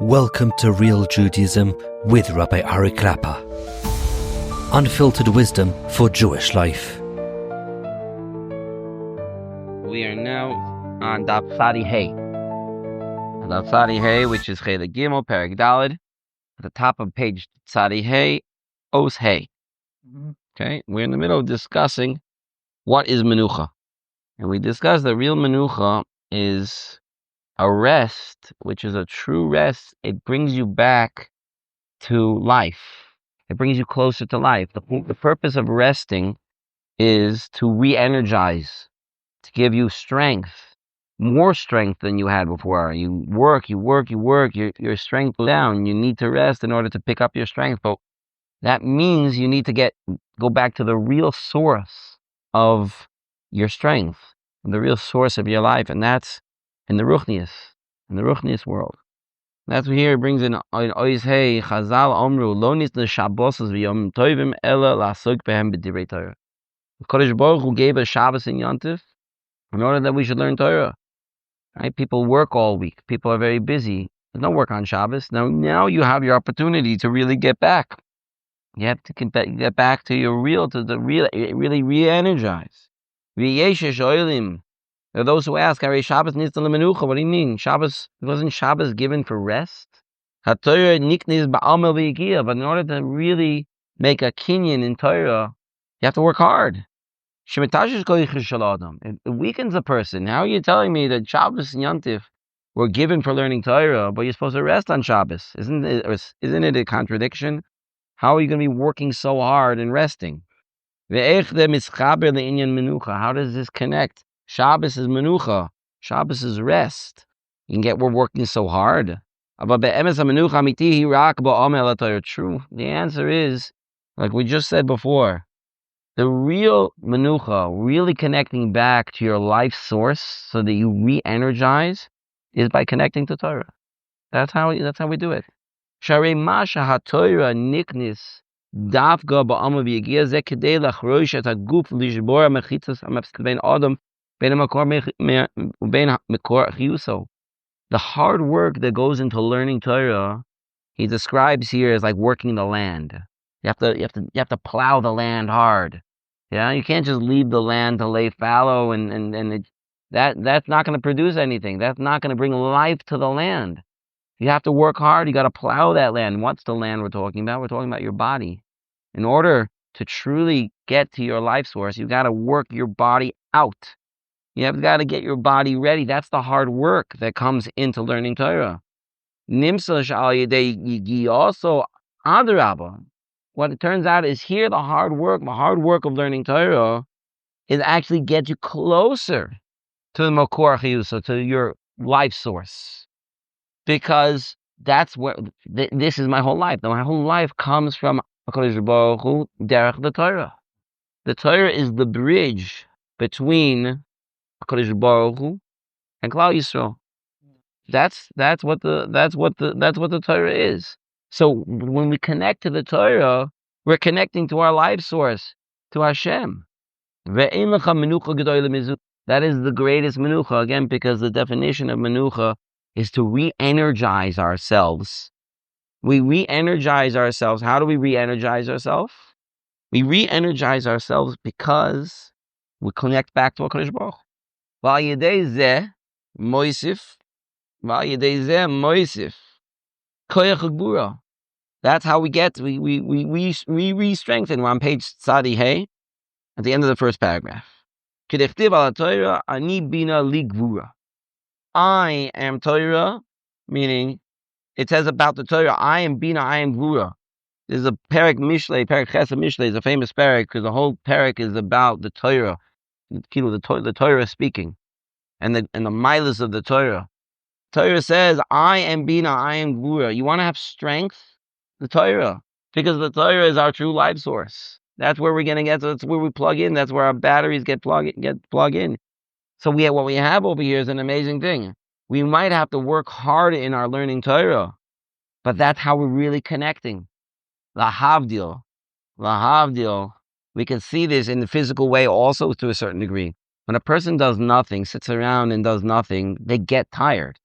Welcome to Real Judaism with Rabbi Klapper. Unfiltered wisdom for Jewish life. We are now on Daf Tzadi Hey. Daf Tzadi Hey, which is Chelek Gimel, Perek Daled, at the top of page Tzadi Hey, Os Hey. Okay, we're in the middle of discussing what is Menucha. And we discussed that real Menucha is a rest, which is a true rest. It brings you back to life. It brings you closer to life. The purpose of resting is to re-energize, to give you strength, more strength than you had before. You work, your strength goes down. You need to rest in order to pick up your strength. But that means you need to go back to the real source of your strength, the real source of your life, and that's in the Ruchniyus world. That's what here it brings in Ois Hey, Chazal Omru, Lonis the Shabbos v'yom tovim ela lasok behem b'divrei Torah. The Kodesh Baruch Hu gave us Shabbos and Yontif in order that we should learn Torah. Right? People work all week. People are very busy. There's no work on Shabbos. Now you have your opportunity to really get back. You have to get back to really re-energize. V'yeshesh oilim. There are those who ask, Shabbos needs to Menucha. What do you mean? Wasn't Shabbos given for rest? But in order to really make a kinyan in Torah, you have to work hard. It weakens a person. Now you're telling me that Shabbos and Yontif were given for learning Torah, but you're supposed to rest on Shabbos. Isn't it a contradiction? How are you going to be working so hard and resting? How does this connect? Shabbos is Menucha. Shabbos is rest. We're working so hard. True. The answer is, like we just said before, the real Menucha, really connecting back to your life source so that you re-energize, is by connecting to Torah. That's how we do it. Sharei Masha HaTorah Niknis Dafga Ba'ama V'Yegiyah Zeh Kedei Lachrosh Et HaGuf Lishbor HaMechitzas HaMefsed Ben Adam Ben Mekor Chiyuso. The hard work that goes into learning Torah, he describes here as like working the land. You have to plow the land hard. Yeah, you can't just leave the land to lay fallow that's not going to produce anything. That's not going to bring life to the land. You have to work hard. You got to plow that land. What's the land we're talking about? We're talking about your body. In order to truly get to your life source, you got to work your body out. You have got to get your body ready. That's the hard work that comes into learning Torah. Also, adrabah. What it turns out is here the hard work of learning Torah is actually get you closer to the Mekor Chiyuso, to your life source. Because that's where this is my whole life. My whole life comes from HaKadosh Baruch Hu derech the Torah. The Torah is the bridge between HaKadosh Baruch Hu and Klal Yisrael. That's what the Torah is. So when we connect to the Torah, we're connecting to our life source, to Hashem. That is the greatest Menucha, again, because the definition of Menucha is to re-energize ourselves. We re-energize ourselves. How do we re-energize ourselves? We re-energize ourselves because we connect back to HaKadosh Baruch Hu. That's how we get, we re-strengthen. We're on page Tzadi Hey, at the end of the first paragraph. I am Torah, meaning it says about the Torah, I am Bina, I am Gvura. There's a Perek Chesed Mishlei is a famous Perek because the whole Perek is about the Torah, the Torah speaking, and the milas of the Torah. Torah says, I am Bina, I am Gvura. You want to have strength? The Torah. Because the Torah is our true life source. That's where we're going to get, that's where we plug in, that's where our batteries get plug in. So what we have over here is an amazing thing. We might have to work hard in our learning Torah, but that's how we're really connecting. Lahavdil. We can see this in the physical way also to a certain degree. When a person does nothing, sits around and does nothing, they get tired.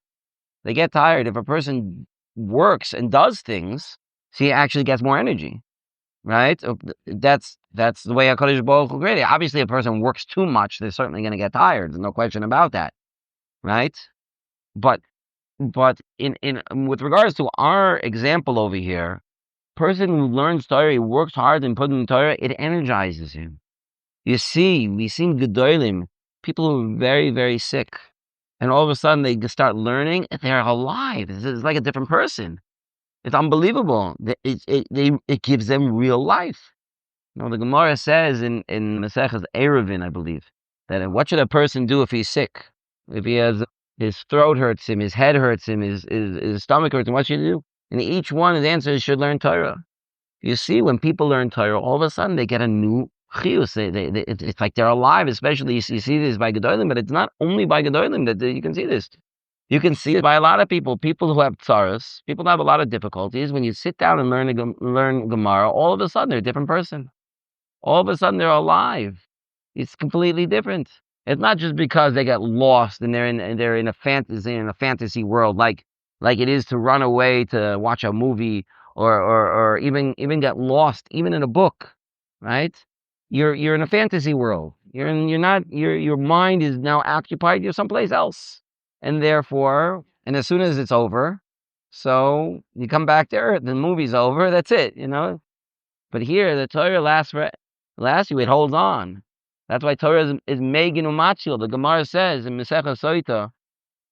If a person works and does things, so he actually gets more energy, right? That's the way HaKadosh Baruch Hu created. Obviously, if a person works too much, they're certainly going to get tired. There's no question about that, right? But in with regards to our example over here, person who learns Torah, he works hard and puts in Torah, it energizes him. We see Gedolim, people who are very, very sick, and all of a sudden they start learning, they're alive. It's like a different person. It's unbelievable. It gives them real life. The Gemara says in Maseches Eruvin, I believe, that what should a person do if he's sick? If he has his throat hurts him, his head hurts him, his stomach hurts him, what should he do? And each one of the answers should learn Torah. You see, when people learn Torah, all of a sudden they get a new chiyus. It's like they're alive. Especially you see this by Gedolim, but it's not only by Gedolim that you can see this. You can see it by a lot of people who have tzaras, people who have a lot of difficulties. When you sit down and learn Gemara, all of a sudden they're a different person. All of a sudden they're alive. It's completely different. It's not just because they got lost and they're in a fantasy world like it is to run away to watch a movie or even get lost even in a book, right? You're in a fantasy world. Your mind is now occupied. You're someplace else. And therefore, and as soon as it's over, so you come back to earth, the movie's over, that's it, But here, the Torah lasts you, it holds on. That's why Torah is Megin Umachil. The Gemara says in Masechah Soita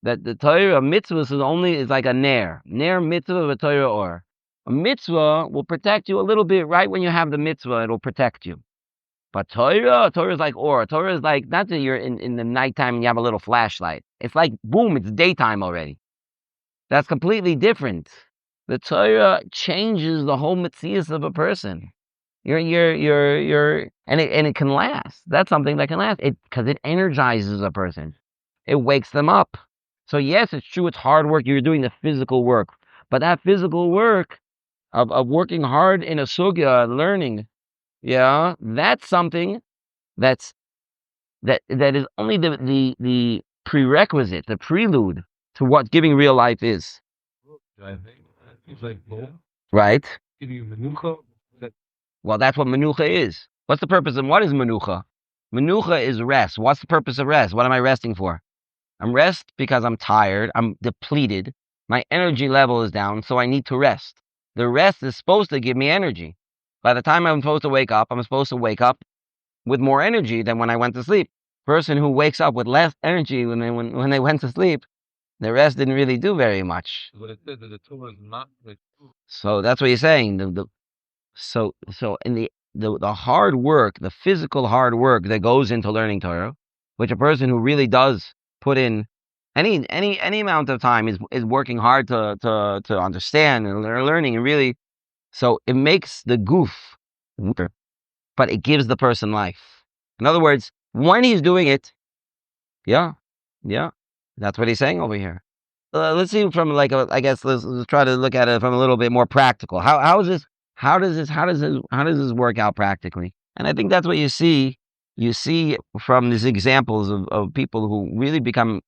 that the Torah mitzvah is like a ner mitzvah of a Torah or. A mitzvah will protect you a little bit right when you have the mitzvah, it'll protect you. But Torah is like or. Torah is like, not that you're in the nighttime and you have a little flashlight. It's like, boom, it's daytime already. That's completely different. The Torah changes the whole mitzias of a person. And it can last. That's something that can last. Because it energizes a person. It wakes them up. So yes, it's true, it's hard work. You're doing the physical work. But that physical work of working hard in a sugya, learning, that's something that is only the prerequisite, the prelude to what giving real life is. Right? Well, that's what Menucha is. What's the purpose of what is Menucha? Menucha is rest. What's the purpose of rest? What am I resting for? I'm rest because I'm tired, I'm depleted, my energy level is down, so I need to rest. The rest is supposed to give me energy. By the time I'm supposed to wake up, I'm supposed to wake up with more energy than when I went to sleep. Person who wakes up with less energy when they went to sleep, the rest didn't really do very much. So that's what you're saying. So in the hard work, the physical hard work that goes into learning Torah, which a person who really does put in any amount of time is working hard to understand and learning and really, so it makes the goof, but it gives the person life. In other words, when he's doing it, that's what he's saying over here. Let's see from let's try to look at it from a little bit more practical. How does this work out practically? And I think that's what you see from these examples of people who really become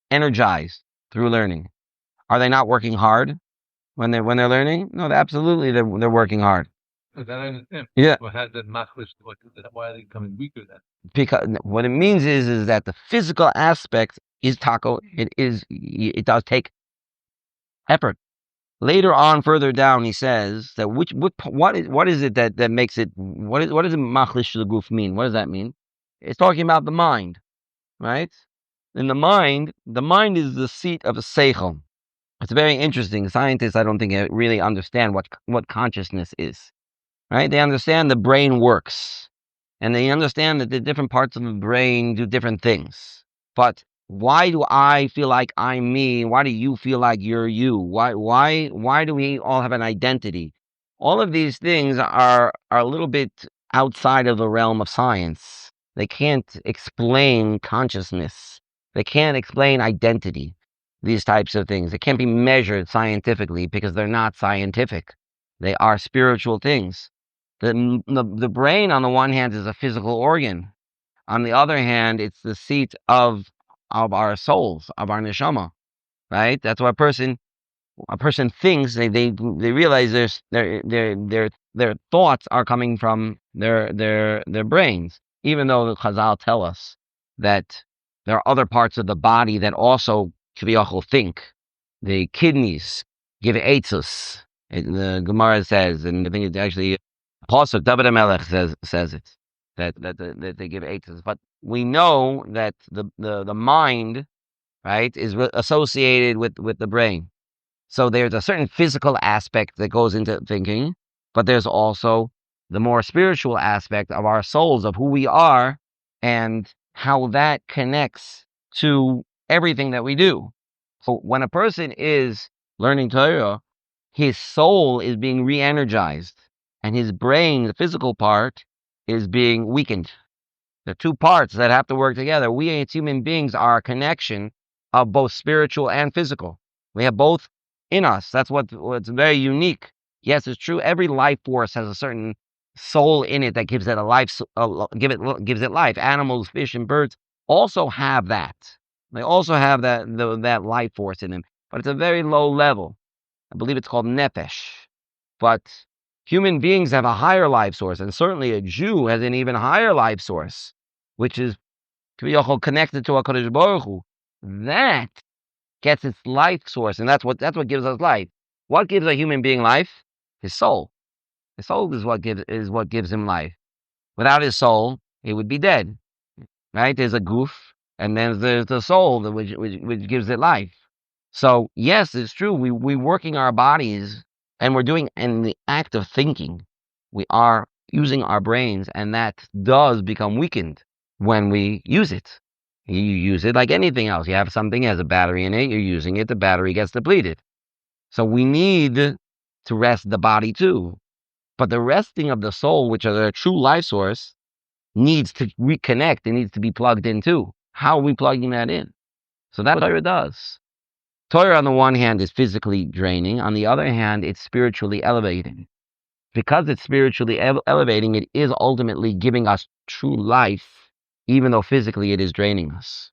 energized through learning. Are they not working hard when they're learning? No, absolutely they're working hard. That I understand. Yeah. But has that machlish, why are they becoming weaker then? Because what it means is that the physical aspect is taco. It does take effort. Later on, further down, he says that what is it that makes it, what does machlish the goof mean? What does that mean? It's talking about the mind, right? In the mind is the seat of a seichel. It's very interesting. Scientists, I don't think, really understand what consciousness is, right? They understand the brain works, and they understand that the different parts of the brain do different things. But why do I feel like I'm me? Why do you feel like you're you? Why do we all have an identity? All of these things are a little bit outside of the realm of science. They can't explain consciousness. They can't explain identity. These types of things. They can't be measured scientifically because they're not scientific. They are spiritual things. The brain, on the one hand, is a physical organ. On the other hand, it's the seat of our souls, of our neshama, right? That's why a person, a person thinks, they realize their thoughts are coming from their brains, even though the Chazal tell us that there are other parts of the body that also k'viyachol think. The kidneys give eitzos. The Gemara says, and I think it's actually Pasuk David HaMelech says it, that they give eitzos. But we know that the mind, right, is associated with the brain. So there's a certain physical aspect that goes into thinking, but there's also the more spiritual aspect of our souls, of who we are, and how that connects to everything that we do. So when a person is learning Torah, his soul is being re-energized, and his brain, the physical part, is being weakened. The two parts that have to work together. We as human beings are a connection of both spiritual and physical. We have both in us. That's what's very unique. Yes, it's true. Every life force has a certain soul in it that gives it a life. Gives it life. Animals, fish, and birds also have that. They also have that life force in them, but it's a very low level. I believe it's called nefesh. But human beings have a higher life source, and certainly a Jew has an even higher life source, which is connected to HaKadosh Baruch Hu. That gets its life source, and that's what gives us life. What gives a human being life? His soul. His soul is what gives him life. Without his soul, he would be dead. Right? There's a goof, and then there's the soul which gives it life. So yes, it's true. We're working our bodies, and we're doing in the act of thinking. We are using our brains, and that does become weakened when we use it. You use it like anything else. You have something has a battery in it, you're using it, the battery gets depleted. So we need to rest the body too. But the resting of the soul, which are the true life source, needs to reconnect. It needs to be plugged in too. How are we plugging that in? So that's what Torah does. Torah, on the one hand, is physically draining. On the other hand, it's spiritually elevating. Because it's spiritually elevating, it is ultimately giving us true life, even though physically it is draining us.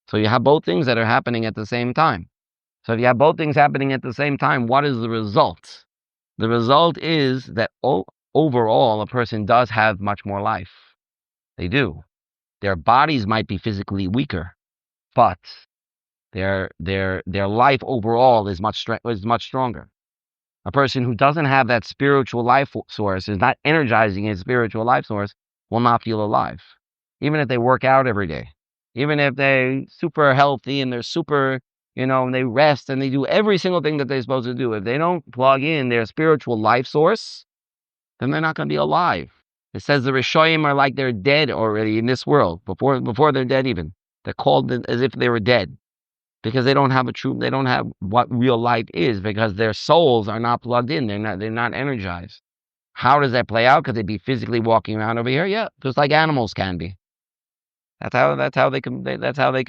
So you have both things that are happening at the same time. So if you have both things happening at the same time, what is the result? The result is that overall, a person does have much more life. They do. Their bodies might be physically weaker, but their life overall is much stronger. A person who doesn't have that spiritual life source, is not energizing his spiritual life source, will not feel alive. Even if they work out every day, even if they're super healthy and they're super, and they rest and they do every single thing that they're supposed to do, if they don't plug in their spiritual life source, then they're not going to be alive. It says the Rishoyim are like they're dead already in this world, before they're dead even. They're called as if they were dead, because they don't have what real life is, because their souls are not plugged in. They're not energized. How does that play out? Could they be physically walking around over here? Yeah, just like animals can be. That's how they can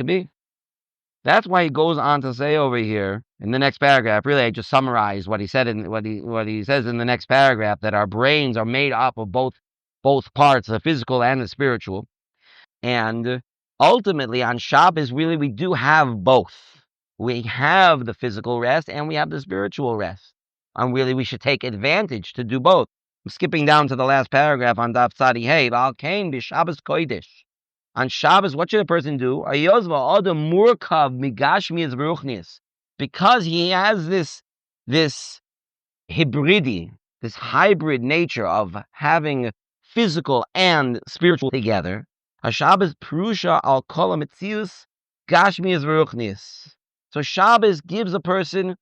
be. That's why he goes on to say over here in the next paragraph. Really, I just summarized what he said in what he says in the next paragraph, that our brains are made up of both parts, the physical and the spiritual. And ultimately, on Shabbos, really, we do have both. We have the physical rest and we have the spiritual rest. And really, we should take advantage to do both. I'm skipping down to the last paragraph on Daf Tzadi Hey. V'al kain b'Shabbos kodesh. On Shabbos, what should a person do? Because he has this hybrid nature of having physical and spiritual together. Shabbos prusha al kol hametzius gashmius v'ruchniyus. So Shabbos gives a person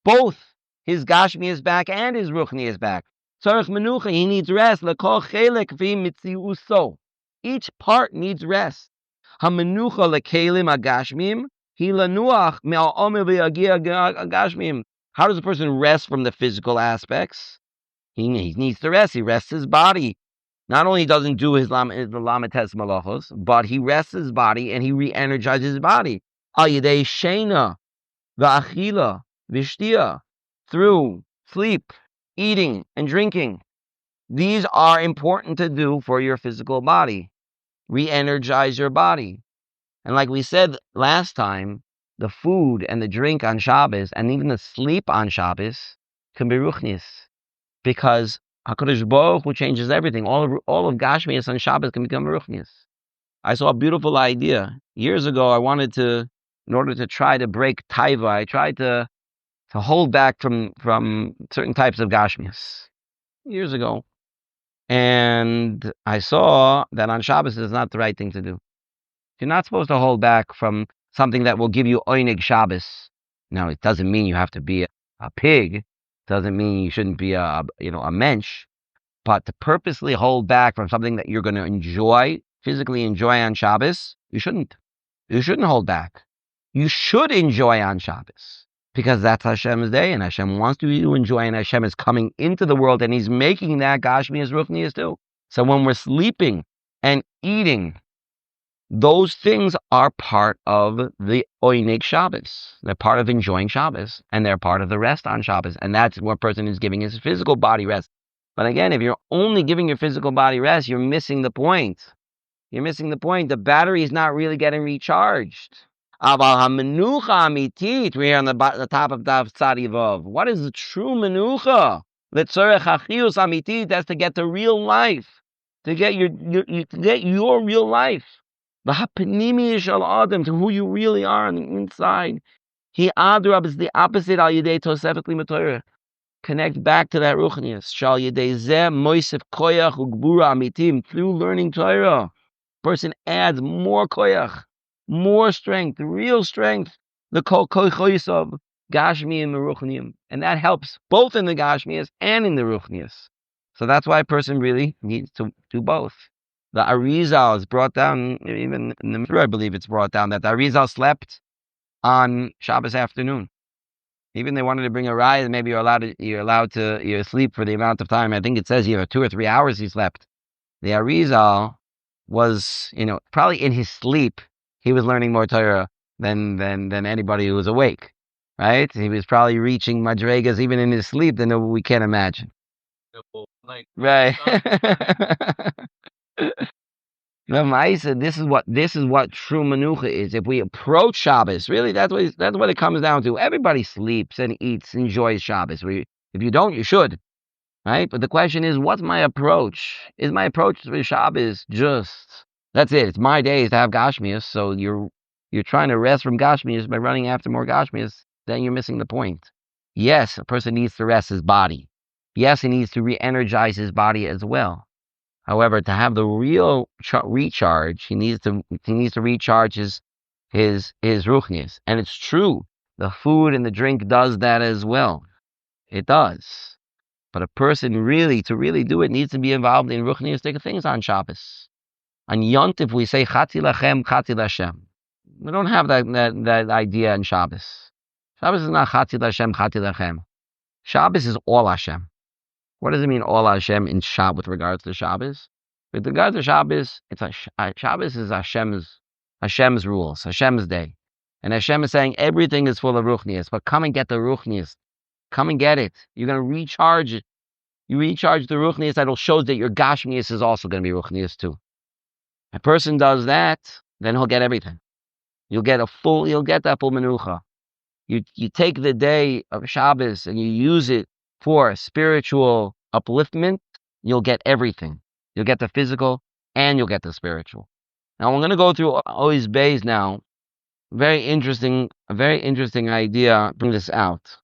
both his gashmius back and his ruchniyus back. Tzarich Menucha, he needs rest. L'kol chelek v'mitziuso. Each part needs rest. HaMenucha lekelim agashmim, hi lanuach me'al v'yagia agashmim. How does a person rest from the physical aspects? He needs to rest. He rests his body. Not only doesn't do his lamites malachos, but he rests his body and he re-energizes his body. Al yedei sheina v'achila v'shtia, through sleep, eating, and drinking. These are important to do for your physical body. Re-energize your body. And like we said last time, the food and the drink on Shabbos, and even the sleep on Shabbos, can be Ruchniyus. Because HaKadosh Baruch Hu changes everything. All of Gashmias on Shabbos can become Ruchniyus. I saw a beautiful idea. Years ago, I wanted to, in order to try to break taiva, I tried to hold back from certain types of Gashmias. Years ago. And I saw that on Shabbos is not the right thing to do. You're not supposed to hold back from something that will give you oinig Shabbos. Now, it doesn't mean you have to be a pig. It doesn't mean you shouldn't be a mensch. But to purposely hold back from something that you're going to enjoy, physically enjoy on Shabbos, you shouldn't. You shouldn't hold back. You should enjoy on Shabbos. Because that's Hashem's day, and Hashem wants you to enjoy, and Hashem is coming into the world, and He's making that Gashmias Ruchniyus too. So when we're sleeping and eating, those things are part of the Oinig Shabbos. They're part of enjoying Shabbos, and they're part of the rest on Shabbos, and that's what a person is giving his physical body rest. But again, if you're only giving your physical body rest, you're missing the point. You're missing the point. The battery is not really getting recharged. Aval Menucha amitit, we're here on the top of Daf Tzadi Vav. What is the true Menucha? Letzorech hachius amitit, that's to get the real life. To get your real life. V'hapanimi shel adam, to who you really are on the inside. He adrab is the opposite al yedei tosefet limatorah. Connect back to that Ruchniyus. Shal yedei zeh moisef koyach ugbura amitim, through learning Torah. Person adds more koyach, more strength, real strength, the kol koychois of Gashmi and Ruchniyim. And that helps both in the Gashmiyas and in the Ruchniyas. So that's why a person really needs to do both. The Arizal is brought down, even in the Menucha, I believe it's brought down, that the Arizal slept on Shabbos afternoon. Even they wanted to bring a raya, maybe you're allowed to sleep for the amount of time. I think it says here 2 or 3 hours he slept. The Arizal was, probably in his sleep, he was learning more Torah than anybody who was awake, right? He was probably reaching madregas even in his sleep than we can't imagine. Right. No, Ma'isa, this is what true Menucha is. If we approach Shabbos, really, that's what it comes down to. Everybody sleeps and eats, enjoys Shabbos. If you don't, you should. Right? But the question is, what's my approach? Is my approach to Shabbos just, that's it, it's my day to have Gashmias, so you're trying to rest from Gashmias by running after more Gashmias, then you're missing the point. Yes, a person needs to rest his body. Yes, he needs to re-energize his body as well. However, to have the real recharge, he needs to recharge his Ruchniyus. And it's true, the food and the drink does that as well. It does. But a person to really do it, needs to be involved in Ruchniyistic things on Shabbos. On Yontif, we say, Chati lachem, Chati lashem. We don't have that idea in Shabbos. Shabbos is not Chati lashem, Chati lachem. Shabbos is all Hashem. What does it mean, all Hashem, in Shabbos, with regards to Shabbos? With regards to Shabbos, Shabbos is Hashem's rules, Hashem's day. And Hashem is saying, everything is full of Ruchniyus, but come and get the Ruchniyus. Come and get it. You're going to recharge it. You recharge the Ruchniyus, that will show that your Gashmiyus is also going to be Ruchniyus too. A person does that, then he'll get everything. You'll get that full Menucha. You take the day of Shabbos and you use it for spiritual upliftment, you'll get everything. You'll get the physical and you'll get the spiritual. Now we're going to go through Ois Beis now. A very interesting idea. Bring this out.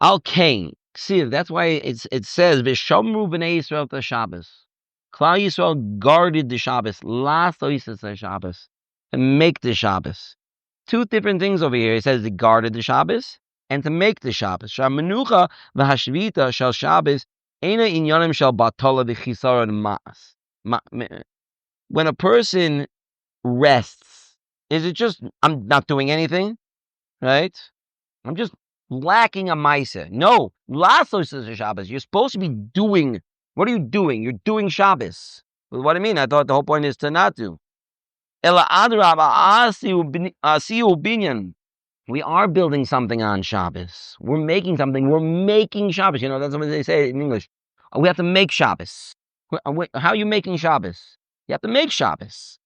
Al Kain. See, that's why it says V'shamru b'nei Yisrael the Shabbos. Klal Yisrael guarded the Shabbos, last oises the Shabbos, and make the Shabbos. Two different things over here. It says they guarded the Shabbos and to make the Shabbos. Menucha v'hashvita shel Shabbos eina inyanim shel batala v'chisaron ma'as. When a person rests, is it just, I'm not doing anything, right? I'm just lacking a maisa. No, lasos is a Shabbos. You're supposed to be doing. What are you doing? You're doing Shabbos. Well, what do I mean? I thought the whole point is to not do. Ela adraba asiu binyan. We are building something on Shabbos. We're making something. We're making Shabbos. That's what they say in English. We have to make Shabbos. How are you making Shabbos? You have to make Shabbos.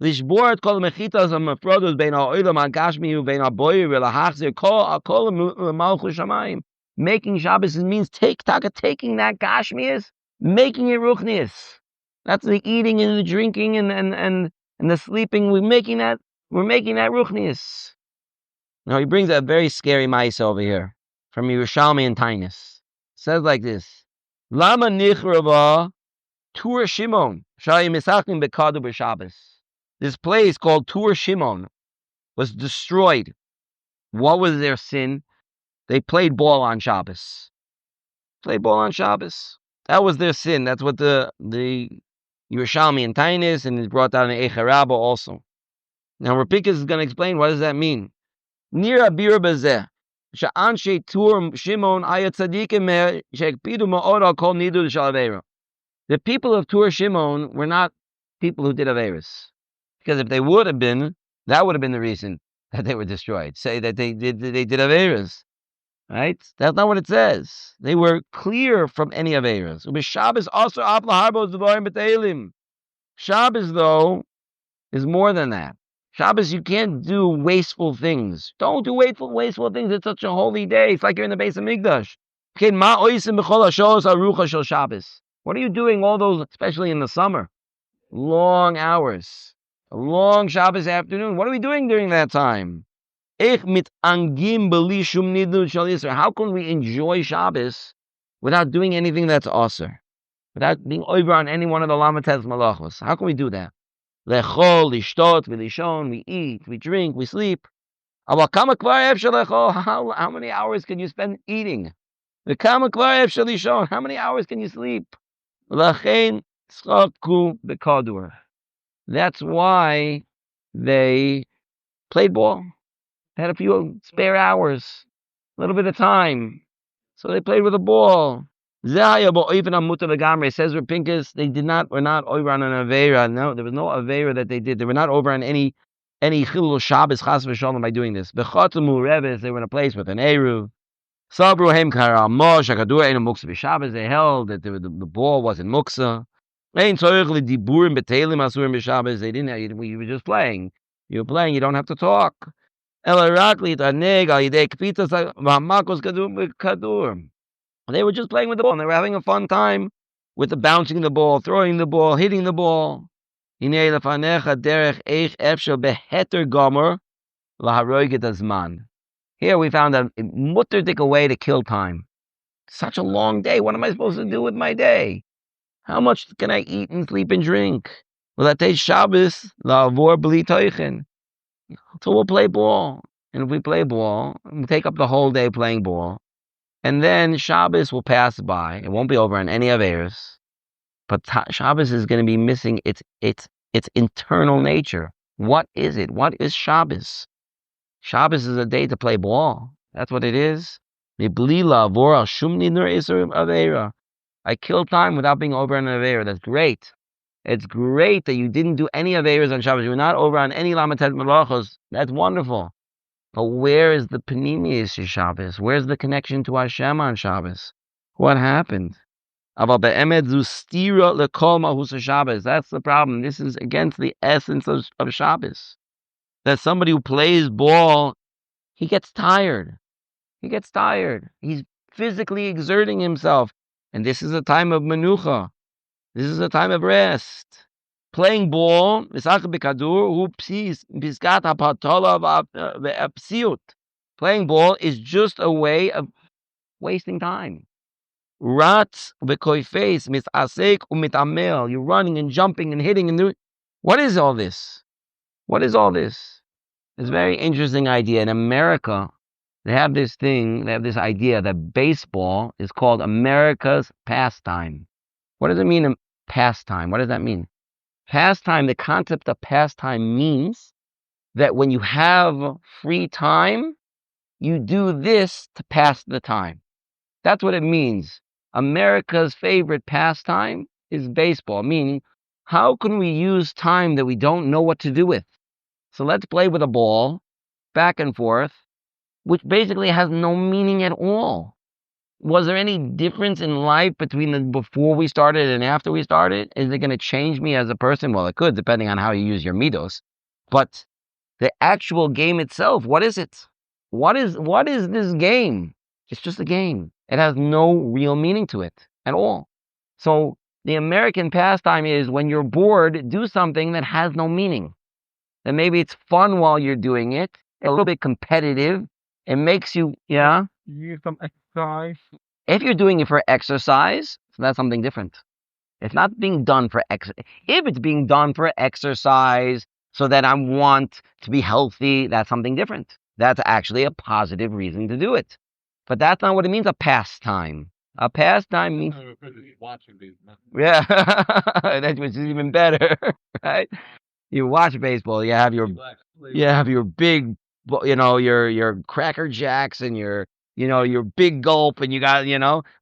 Lishbor kol mechitas amafrodos bein ha'olam ha'gashmi u'bein ha'boyer v'lahachzir kol malchus shamayim. Making Shabbos means taking that gashmius, making it ruchniyus. That's the eating and the drinking and the sleeping. We're making that ruchniyus. Now he brings a very scary mice over here from Yerushalmi and Tainus. Says like this: Lama nichrava Tur Shimon shayim misachim bekadu b'Shabbos. This place called Tur Shimon was destroyed. What was their sin? They played ball on Shabbos. That was their sin. That's what the Yerushalmi and Tainus, and it's brought down in Eicha Rabbah also. Now Rapikas is going to explain what does that mean. Nir abir bazeh she'anshe Tur Shimon ayat tzadikim she'ekpidu ma'od al kol nidu shalaveira. The people of Tur Shimon were not people who did averis, because if they would have been, that would have been the reason that they were destroyed. Say that they did averis. Right? That's not what it says. They were clear from any averas. Shabbos also Shabbos, though, is more than that. Shabbos, you can't do wasteful things. Don't do wasteful things. It's such a holy day. It's like you're in the base of Mikdash. What are you doing all those, especially in the summer? Long hours. A long Shabbos afternoon. What are we doing during that time? How can we enjoy Shabbos without doing anything that's aser? Without being over on any one of the lamates malachos? How can we do that? Lechol, lishtot, v'lishon, we eat, we drink, we sleep. How many hours can you spend eating? How many hours can you sleep? That's why they played ball. They had a few spare hours, a little bit of time. So they played with a ball. Says Rapinkus, were not over on an Aveira. No, there was no Aveira that they did. They were not over on any Chilul Shabbos Chas v'Shalom by doing this. Bechotemu Rebbes, they were in a place with an Eru. Sabru Hem Karamosh, Akadur Ein Muksa b'Shabbos, they held that the ball wasn't Muksa. Ein Tzorich L'Diburim B'Teilim Asurim b'Shabbos, they didn't, you were just playing. You were playing, you don't have to talk. They were just playing with the ball, and they were having a fun time with the bouncing the ball, throwing the ball, hitting the ball. Here we found a mutterdik way to kill time. Such a long day. What am I supposed to do with my day? How much can I eat and sleep and drink? Well, that takes Shabbos, la'avor b'li toichen. So we'll play ball. And if we play ball, we'll take up the whole day playing ball. And then Shabbos will pass by. It won't be over on any Averis. But Shabbos is going to be missing its internal nature. What is it? What is Shabbos? Shabbos is a day to play ball. That's what it is. I kill time without being over on an Avera. That's great. It's great that you didn't do any Averas on Shabbos. You were not over on any Lamatet Malachos. That's wonderful. But where is the Panemius of Shabbos? Where's the connection to Hashem on Shabbos? What happened? That's the problem. This is against the essence of Shabbos. That somebody who plays ball, he gets tired. He's physically exerting himself. And this is a time of Menucha. This is a time of rest. Playing ball, playing ball is just a way of wasting time. Rats v'koifes misasek umitamel. You're running and jumping and hitting and doing. What is all this? It's a very interesting idea. In America, they have this idea that baseball is called America's pastime. What does it mean, pastime? What does that mean? Pastime, the concept of pastime means that when you have free time, you do this to pass the time. That's what it means. America's favorite pastime is baseball, meaning how can we use time that we don't know what to do with? So let's play with a ball, back and forth, which basically has no meaning at all. Was there any difference in life between the before we started and after we started? Is it going to change me as a person? Well, it could, depending on how you use your midos. But the actual game itself, what is it? What is this game? It's just a game. It has no real meaning to it at all. So the American pastime is when you're bored, do something that has no meaning. And maybe it's fun while you're doing it, a little bit competitive. It makes you, yeah. Use some exercise. If you're doing it for exercise, so that's something different. It's not being done for exercise. If it's being done for exercise so that I want to be healthy, that's something different. That's actually a positive reason to do it. But that's not what it means, a pastime. A pastime means... Watching these. Yeah, that which is even better, right? You watch baseball, you have your big, your Cracker Jacks and your big gulp, and you got,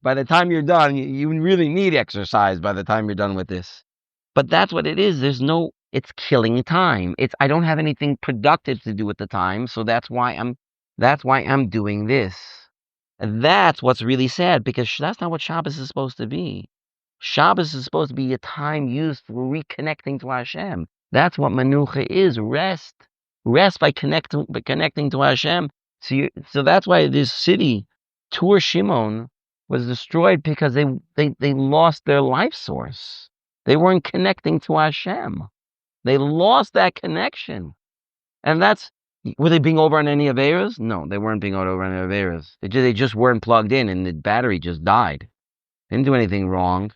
by the time you're done, you really need exercise by the time you're done with this. But that's what it is. It's killing time. I don't have anything productive to do with the time, so that's why I'm doing this. And that's what's really sad, because that's not what Shabbos is supposed to be. Shabbos is supposed to be a time used for reconnecting to Hashem. That's what Menucha is, rest. Rest by connecting to Hashem. So that's why this city, Tur Shimon, was destroyed, because they lost their life source. They weren't connecting to Hashem. They lost that connection. And were they being over on any Averas? No, they weren't being over on any Averas. They just weren't plugged in, and the battery just died. They didn't do anything wrong.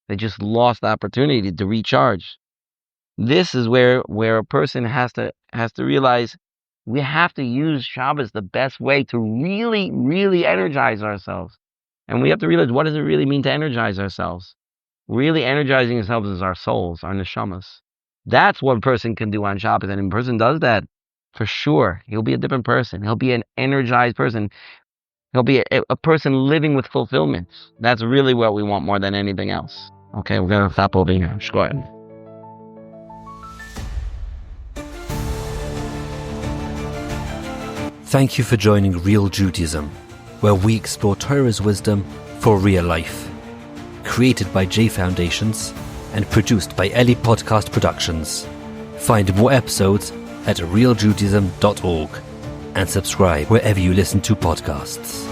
They just lost the opportunity to recharge. This is where a person has to realize we have to use Shabbos the best way to really, really energize ourselves. And we have to realize, what does it really mean to energize ourselves? Really energizing ourselves is our souls, our neshamas. That's what a person can do on Shabbos. And if a person does that, for sure, he'll be a different person. He'll be an energized person. He'll be a person living with fulfillment. That's really what we want more than anything else. Okay, we're going to stop over here. Shkoyah. Thank you for joining Real Judaism, where we explore Torah's wisdom for real life. Created by J Foundations and produced by Eli Podcast Productions. Find more episodes at realjudaism.org and subscribe wherever you listen to podcasts.